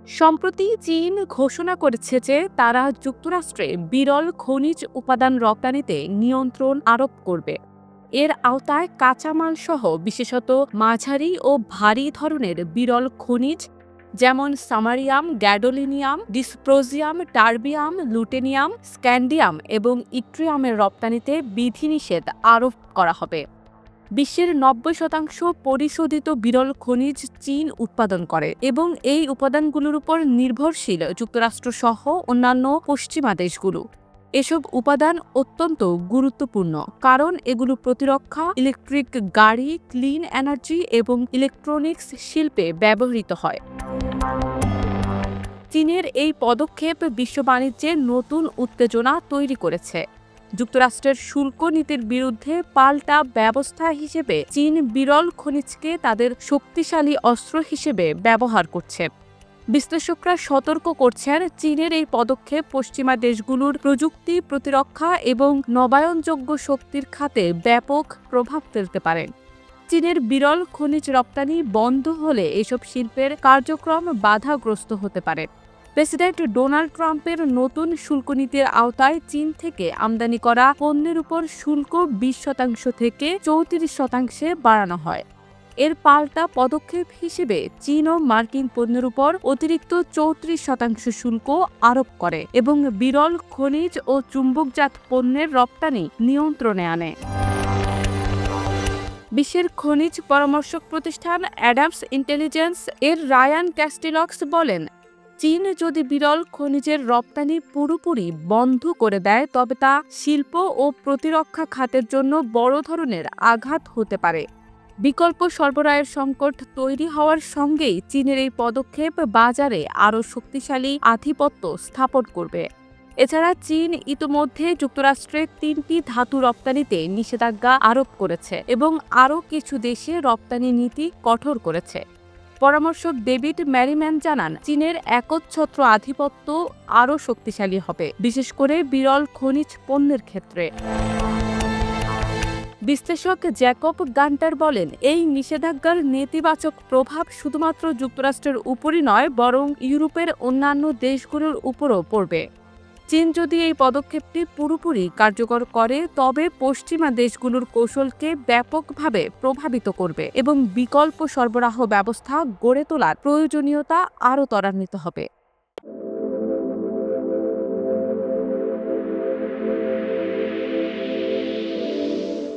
সম্প্রতি চীন ঘোষণা করেছে যে তারা যুক্তরাষ্ট্রে বিরল খনিজ উপাদান রপ্তানিতে নিয়ন্ত্রণ আরোপ করবে। এর আওতায় কাঁচামাল সহ বিশেষত মাঝারি ও ভারী ধরনের বিরল খনিজ যেমন samarium, gadolinium, dysprosium, terbium, lutetium, scandium এবং ইট্রিয়ামের রপ্তানিতে বিধিনিষেধ আরোপ করা হবে। বিশ্বের ৯০% পরিশোধিত বিরল খনিজ চীন উৎপাদন করে এবং এই উপাদানগুলোর উপর নির্ভরশীল যুক্তরাষ্ট্রসহ অন্যান্য পশ্চিমা দেশগুলো। এসব উপাদান অত্যন্ত গুরুত্বপূর্ণ কারণ এগুলো প্রতিরক্ষা, ইলেকট্রিক গাড়ি, ক্লিন এনার্জি এবং ইলেকট্রনিক্স শিল্পে ব্যবহৃত হয়। চীনের এই পদক্ষেপ বিশ্ব বাণিজ্যে নতুন উত্তেজনা তৈরি করেছে। যুক্তরাষ্ট্রের শুল্ক নীতির বিরুদ্ধে পাল্টা ব্যবস্থা হিসেবে চীন বিরল খনিজকে তাদের শক্তিশালী অস্ত্র হিসেবে ব্যবহার করছে। বিশ্লেষকরা সতর্ক করছেন, চীনের এই পদক্ষেপ পশ্চিমা দেশগুলোর প্রযুক্তি, প্রতিরক্ষা এবং নবায়নযোগ্য শক্তির খাতে ব্যাপক প্রভাব ফেলতে পারে। চীনের বিরল খনিজ রপ্তানি বন্ধ হলে এসব শিল্পের কার্যক্রম বাধাগ্রস্ত হতে পারে। প্রেসিডেন্ট ডোনাল্ড ট্রাম্পের নতুন শুল্ক নীতির আওতায় চীন থেকে আমদানি করা পণ্যের উপর শুল্ক ২০% থেকে ৩৪% বাড়ানো হয়। এর পাল্টা পদক্ষেপ হিসেবে চীনও মার্কিন পণ্যের উপর অতিরিক্ত ৩৪% শুল্ক আরোপ করে এবং বিরল খনিজ ও চুম্বকজাত পণ্যের রপ্তানি নিয়ন্ত্রণে আনে। বিশ্বের খনিজ পরামর্শক প্রতিষ্ঠান অ্যাডামস ইন্টেলিজেন্স এর রায়ান ক্যাস্টিলক্স বলেন, চীন যদি বিরল খনিজের রপ্তানি পুরোপুরি বন্ধ করে দেয় তবে তা শিল্প ও প্রতিরক্ষা খাতের জন্য বড় ধরনের আঘাত হতে পারে। বিকল্প সরবরাহের সংকট তৈরি হওয়ার সঙ্গেই চীনের এই পদক্ষেপ বাজারে আরও শক্তিশালী আধিপত্য স্থাপন করবে। এছাড়া চীন ইতোমধ্যে যুক্তরাষ্ট্রে ৩টি ধাতু রপ্তানিতে নিষেধাজ্ঞা আরোপ করেছে এবং আরও কিছু দেশে রপ্তানি নীতি কঠোর করেছে। পরামর্শক ডেভিড ম্যারিম্যান জানান, চীনের একচ্ছত্র আধিপত্য আরও শক্তিশালী হবে, বিশেষ করে বিরল খনিজ পণ্যের ক্ষেত্রে। বিশ্লেষক জ্যাকব গান্টার বলেন, এই নিষেধাজ্ঞার নেতিবাচক প্রভাব শুধুমাত্র যুক্তরাষ্ট্রের উপরই নয় বরং ইউরোপের অন্যান্য দেশগুলোর উপরও পড়বে। চীন যদি এই পদক্ষেপটি পুরোপুরি কার্যকর করে তবে পশ্চিমা দেশগুলোর কৌশলকে ব্যাপকভাবে প্রভাবিত করবে এবং বিকল্প সরবরাহ ব্যবস্থা গড়ে তোলার প্রয়োজনীয়তা আরও ত্বরান্বিত হবে।